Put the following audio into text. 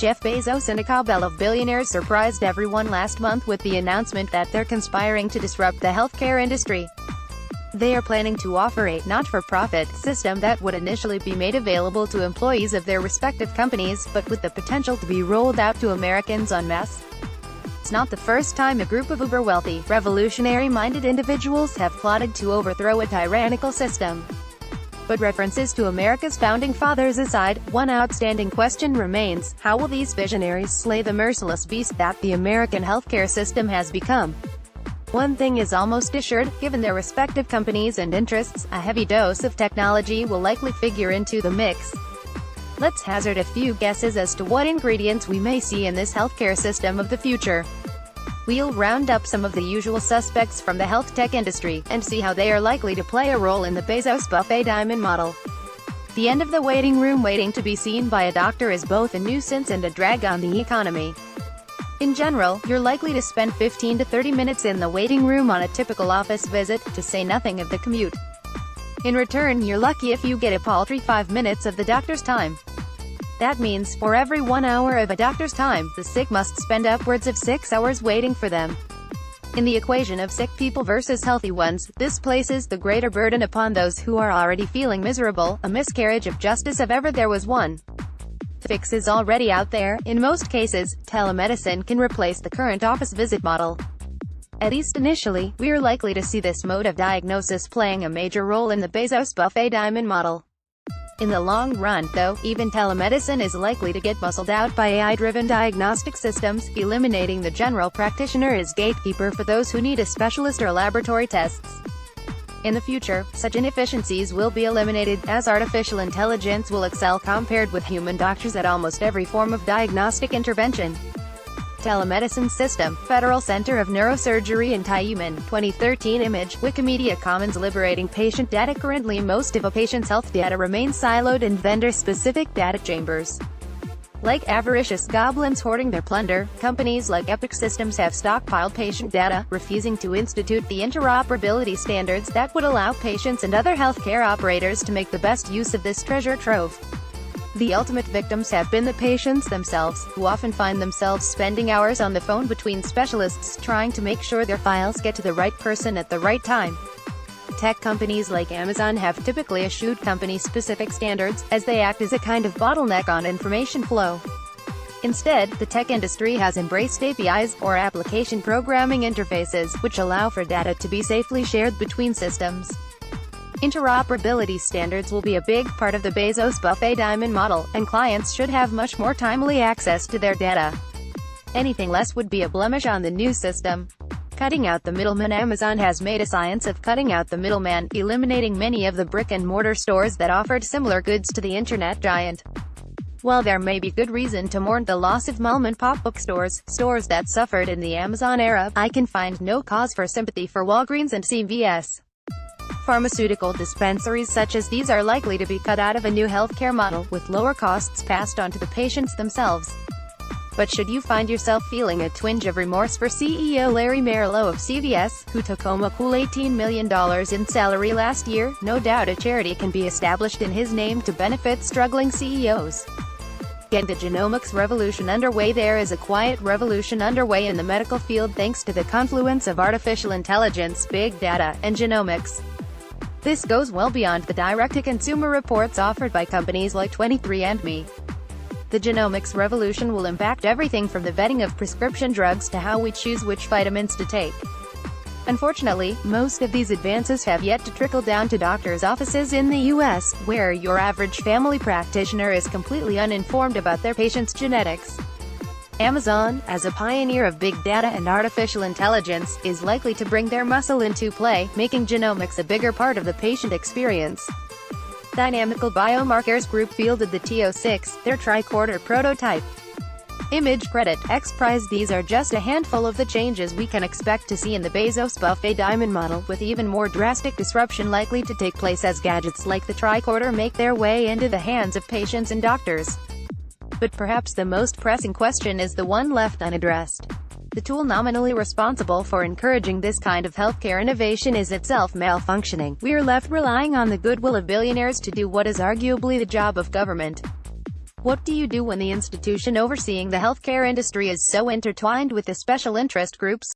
Jeff Bezos and a cabal of billionaires surprised everyone last month with the announcement that they're conspiring to disrupt the healthcare industry. They are planning to offer a not-for-profit system that would initially be made available to employees of their respective companies, but with the potential to be rolled out to Americans en masse. It's not the first time a group of uber-wealthy, revolutionary-minded individuals have plotted to overthrow a tyrannical system. But references to America's founding fathers aside, one outstanding question remains: how will these visionaries slay the merciless beast that the American healthcare system has become? One thing is almost assured, given their respective companies and interests, a heavy dose of technology will likely figure into the mix. Let's hazard a few guesses as to what ingredients we may see in this healthcare system of the future. We'll round up some of the usual suspects from the health tech industry, and see how they are likely to play a role in the Bezos buffet diamond model. The end of the waiting room. Waiting to be seen by a doctor is both a nuisance and a drag on the economy. In general, you're likely to spend 15 to 30 minutes in the waiting room on a typical office visit, to say nothing of the commute. In return, you're lucky if you get a paltry 5 minutes of the doctor's time. That means, for every 1 hour of a doctor's time, the sick must spend upwards of 6 hours waiting for them. In the equation of sick people versus healthy ones, this places the greater burden upon those who are already feeling miserable, a miscarriage of justice if ever there was one. The fix is already out there. In most cases, telemedicine can replace the current office visit model. At least initially, we are likely to see this mode of diagnosis playing a major role in the Bezos buffet diamond model. In the long run, though, even telemedicine is likely to get muscled out by AI-driven diagnostic systems, eliminating the general practitioner as gatekeeper for those who need a specialist or laboratory tests. In the future, such inefficiencies will be eliminated, as artificial intelligence will excel compared with human doctors at almost every form of diagnostic intervention. Telemedicine System, Federal Center of Neurosurgery in Taiwan, 2013 image, Wikimedia Commons. Liberating patient data. Currently most of a patient's health data remains siloed in vendor-specific data chambers. Like avaricious goblins hoarding their plunder, companies like Epic Systems have stockpiled patient data, refusing to institute the interoperability standards that would allow patients and other healthcare operators to make the best use of this treasure trove. The ultimate victims have been the patients themselves, who often find themselves spending hours on the phone between specialists trying to make sure their files get to the right person at the right time. Tech companies like Amazon have typically eschewed company-specific standards, as they act as a kind of bottleneck on information flow. Instead, the tech industry has embraced APIs, or application programming interfaces, which allow for data to be safely shared between systems. Interoperability standards will be a big part of the Bezos buffet diamond model, and clients should have much more timely access to their data. Anything less would be a blemish on the new system. Cutting out the middleman. Amazon has made a science of cutting out the middleman, eliminating many of the brick-and-mortar stores that offered similar goods to the internet giant. While there may be good reason to mourn the loss of mom-and-pop bookstores, stores that suffered in the Amazon era, I can find no cause for sympathy for Walgreens and CVS. Pharmaceutical dispensaries such as these are likely to be cut out of a new healthcare model, with lower costs passed on to the patients themselves. But should you find yourself feeling a twinge of remorse for CEO Larry Merlo of CVS, who took home a cool $18 million in salary last year, no doubt a charity can be established in his name to benefit struggling CEOs. Get the genomics revolution underway. There is a quiet revolution underway in the medical field thanks to the confluence of artificial intelligence, big data, and genomics. This goes well beyond the direct-to-consumer reports offered by companies like 23andMe. The genomics revolution will impact everything from the vetting of prescription drugs to how we choose which vitamins to take. Unfortunately, most of these advances have yet to trickle down to doctors' offices in the U.S., where your average family practitioner is completely uninformed about their patients' genetics. Amazon, as a pioneer of big data and artificial intelligence, is likely to bring their muscle into play, making genomics a bigger part of the patient experience. Dynamical Biomarkers Group fielded the TO6, their tricorder prototype. Image credit, X Prize. These are just a handful of the changes we can expect to see in the Bezos buffet diamond model, with even more drastic disruption likely to take place as gadgets like the tricorder make their way into the hands of patients and doctors. But perhaps the most pressing question is the one left unaddressed. The tool nominally responsible for encouraging this kind of healthcare innovation is itself malfunctioning. We are left relying on the goodwill of billionaires to do what is arguably the job of government. What do you do when the institution overseeing the healthcare industry is so intertwined with the special interest groups?